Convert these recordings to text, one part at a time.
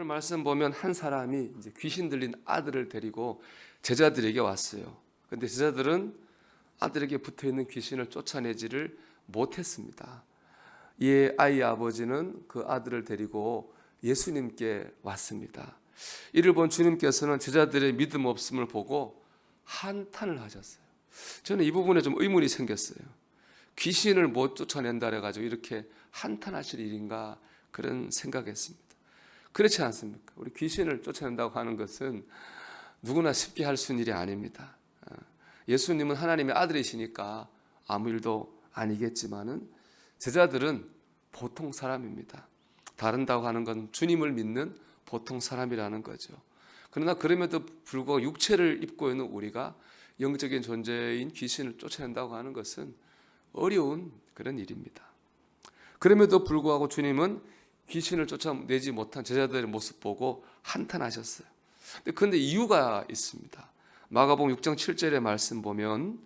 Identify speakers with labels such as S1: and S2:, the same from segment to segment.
S1: 오늘 말씀 보면 한 사람이 이제 귀신 들린 아들을 데리고 제자들에게 왔어요. 근데 제자들은 아들에게 붙어 있는 귀신을 쫓아내지를 못했습니다. 이에 아이의 아버지는 그 아들을 데리고 예수님께 왔습니다. 이를 본 주님께서는 제자들의 믿음 없음을 보고 한탄을 하셨어요. 저는 이 부분에 좀 의문이 생겼어요. 귀신을 못 쫓아낸다 해가지고 이렇게 한탄하실 일인가 그런 생각했습니다. 그렇지 않습니까? 우리 귀신을 쫓아낸다고 하는 것은 누구나 쉽게 할 수 있는 일이 아닙니다. 예수님은 하나님의 아들이시니까 아무 일도 아니겠지만은 제자들은 보통 사람입니다. 다른다고 하는 건 주님을 믿는 보통 사람이라는 거죠. 그러나 그럼에도 불구하고 육체를 입고 있는 우리가 영적인 존재인 귀신을 쫓아낸다고 하는 것은 어려운 그런 일입니다. 그럼에도 불구하고 주님은 귀신을 쫓아내지 못한 제자들의 모습 보고 한탄하셨어요. 그런데 이유가 있습니다. 마가복음 6장 7절의 말씀 보면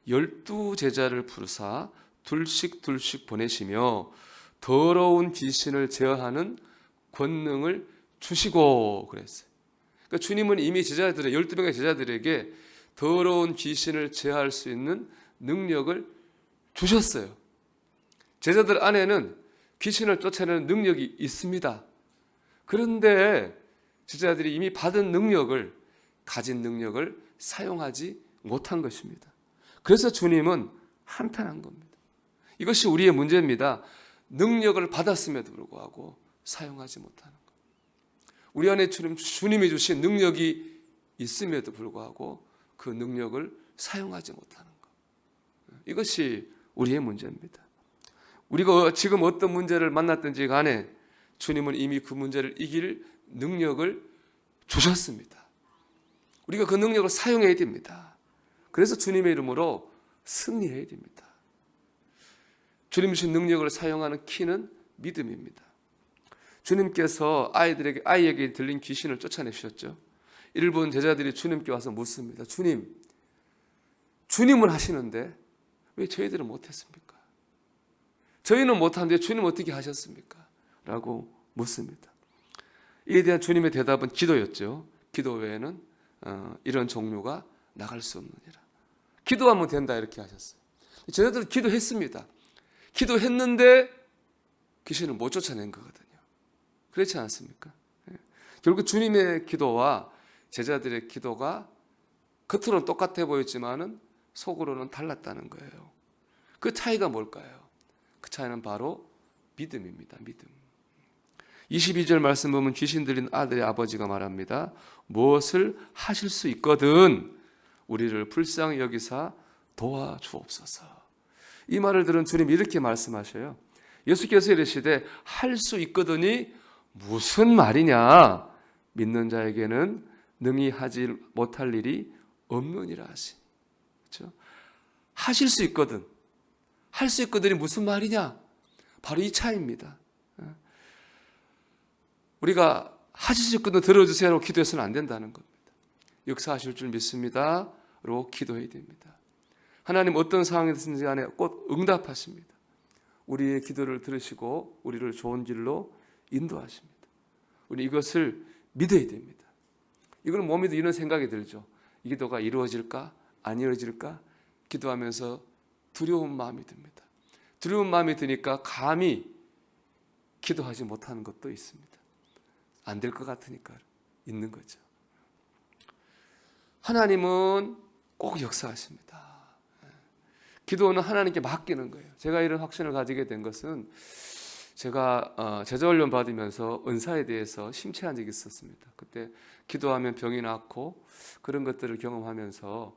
S1: 12제자를 부르사 둘씩 보내시며 더러운 귀신을 제어하는 권능을 주시고 그랬어요. 그러니까 주님은 이미 12명의 제자들에게 더러운 귀신을 제어할 수 있는 능력을 주셨어요. 제자들 안에는 귀신을 쫓아내는 능력이 있습니다. 그런데 제자들이 이미 받은 가진 능력을 사용하지 못한 것입니다. 그래서 주님은 한탄한 겁니다. 이것이 우리의 문제입니다. 능력을 받았음에도 불구하고 사용하지 못하는 것. 우리 안에 주님이 주신 능력이 있음에도 불구하고 그 능력을 사용하지 못하는 것. 이것이 우리의 문제입니다. 우리가 지금 어떤 문제를 만났든지 간에 주님은 이미 그 문제를 이길 능력을 주셨습니다. 우리가 그 능력을 사용해야 됩니다. 그래서 주님의 이름으로 승리해야 됩니다. 주님 주신 능력을 사용하는 키는 믿음입니다. 주님께서 아이에게 들린 귀신을 쫓아내셨죠. 이를 본 제자들이 주님께 와서 묻습니다. 주님은 하시는데 왜 저희들은 못했습니까? 저희는 못하는데 주님은 어떻게 하셨습니까? 라고 묻습니다. 이에 대한 주님의 대답은 기도였죠. 기도 외에는 이런 종류가 나갈 수 없느니라. 기도하면 된다 이렇게 하셨어요. 제자들은 기도했습니다. 기도했는데 귀신을 못 쫓아낸 거거든요. 그렇지 않습니까? 결국 주님의 기도와 제자들의 기도가 겉으로는 똑같아 보였지만은 속으로는 달랐다는 거예요. 그 차이가 뭘까요? 그 차이는 바로 믿음입니다. 믿음. 22절 말씀 보면 귀신 들린 아들의 아버지가 말합니다. 무엇을 하실 수 있거든 우리를 불쌍히 여기사 도와주옵소서. 이 말을 들은 주님이 이렇게 말씀하셔요. 예수께서 이르시되 할 수 있거든이 무슨 말이냐? 믿는 자에게는 능히 하지 못할 일이 없느니라 하시니. 그렇죠? 하실 수 있거든. 할 수 있거든이 무슨 말이냐? 바로 이 차이입니다. 우리가 하실 수 있거든 들어주세요라고 기도해서는 안 된다는 겁니다. 역사하실 줄 믿습니다로 기도해야 됩니다. 하나님 어떤 상황이든지 간에 꼭 응답하십니다. 우리의 기도를 들으시고 우리를 좋은 길로 인도하십니다. 우리 이것을 믿어야 됩니다. 이건 못 믿어 이런 생각이 들죠. 이 기도가 이루어질까? 안 이루어질까? 기도하면서 두려운 마음이 듭니다. 두려운 마음이 드니까 감히 기도하지 못하는 것도 있습니다. 안 될 것 같으니까 있는 거죠. 하나님은 꼭 역사하십니다. 기도는 하나님께 맡기는 거예요. 제가 이런 확신을 가지게 된 것은 제가 제자훈련 받으면서 은사에 대해서 심취한 적이 있었습니다. 그때 기도하면 병이 낫고 그런 것들을 경험하면서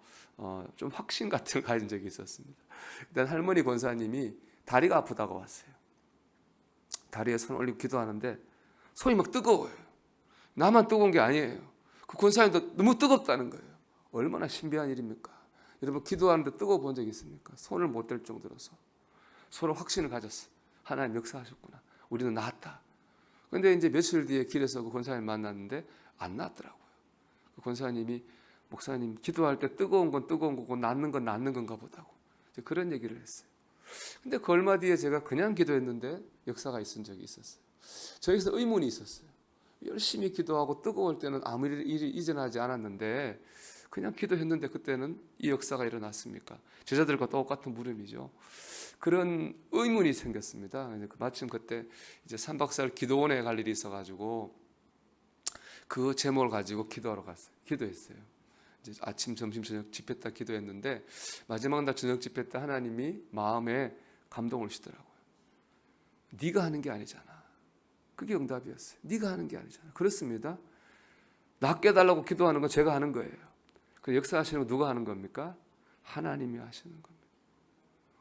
S1: 좀 확신 같은 걸 가진 적이 있었습니다. 일단 할머니 권사님이 다리가 아프다고 왔어요. 다리에 손 올리고 기도하는데 손이 막 뜨거워요. 나만 뜨거운 게 아니에요. 그 권사님도 너무 뜨겁다는 거예요. 얼마나 신비한 일입니까? 여러분 기도하는데 뜨거워 본 적 있습니까? 손을 못 댈 정도로서 서로 확신을 가졌어요. 하나님 역사하셨구나. 우리는 나았다. 그런데 이제 며칠 뒤에 길에서 그 권사님 만났는데 안 나았더라고요. 그 권사님이 목사님 기도할 때 뜨거운 건 뜨거운 거고 낫는 건 낫는 건가 보다고 그런 얘기를 했어요. 근데 그 얼마 뒤에 제가 그냥 기도했는데 역사가 있은 적이 있었어요. 저기서 의문이 있었어요. 열심히 기도하고 뜨거울 때는 아무 일이 일어나지 않았는데 그냥 기도했는데 그때는 이 역사가 일어났습니까? 제자들과 똑같은 물음이죠. 그런 의문이 생겼습니다. 마침 그때 이제 3박 4일 기도원에 갈 일이 있어가지고 그 제목을 가지고 기도하러 갔어요. 기도했어요. 이제 아침, 점심, 저녁 집회 때 기도했는데 마지막 날 저녁 집회 때 하나님이 마음에 감동을 주시더라고요. 네가 하는 게 아니잖아. 그게 응답이었어요. 네가 하는 게 아니잖아. 그렇습니다. 나 깨달라고 기도하는 건 제가 하는 거예요. 그 역사하시는 건 누가 하는 겁니까? 하나님이 하시는 겁니다.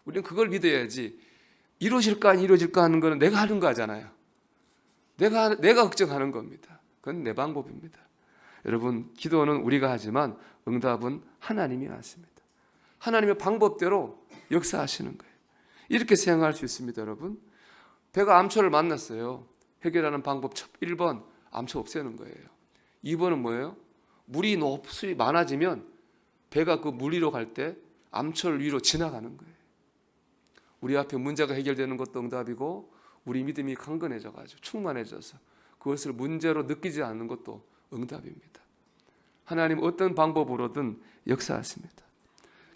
S1: 우리는 그걸 믿어야지. 이루어질까 안 이루어질까 하는 거는 내가 하는 거잖아요. 내가 걱정하는 겁니다. 그건 내 방법입니다. 여러분, 기도는 우리가 하지만 응답은 하나님이 하십니다. 하나님의 방법대로 역사하시는 거예요. 이렇게 생각할 수 있습니다. 여러분, 배가 암초를 만났어요. 해결하는 방법 1번, 암초 없애는 거예요. 2번은 뭐예요? 물이 높이 많아지면 배가 그 물 위로 갈 때 암초를 위로 지나가는 거예요. 우리 앞에 문제가 해결되는 것도 응답이고 우리 믿음이 강건해져가지고 충만해져서 그것을 문제로 느끼지 않는 것도 응답입니다. 하나님 어떤 방법으로든 역사하십니다.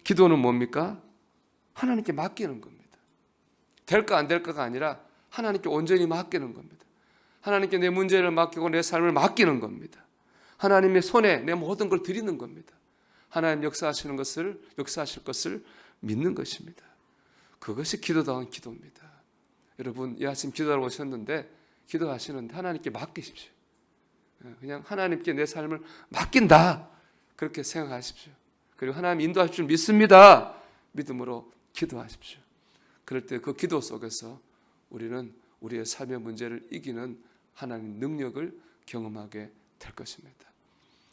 S1: 기도는 뭡니까? 하나님께 맡기는 겁니다. 될까 안 될까가 아니라 하나님께 온전히 맡기는 겁니다. 하나님께 내 문제를 맡기고 내 삶을 맡기는 겁니다. 하나님의 손에 내 모든 걸 드리는 겁니다. 하나님 역사하실 것을 믿는 것입니다. 그것이 기도다운 기도입니다. 여러분, 이 아침 기도하러 오셨는데 기도하시는데 하나님께 맡기십시오. 그냥 하나님께 내 삶을 맡긴다, 그렇게 생각하십시오. 그리고 하나님 인도하실 줄 믿습니다. 믿음으로 기도하십시오. 그럴 때 그 기도 속에서 우리는 우리의 삶의 문제를 이기는 하나님 능력을 경험하게 될 것입니다.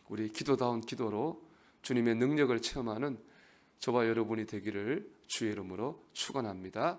S1: 우리 기도다운 기도로 주님의 능력을 체험하는 저와 여러분이 되기를 주의 이름으로 축원합니다.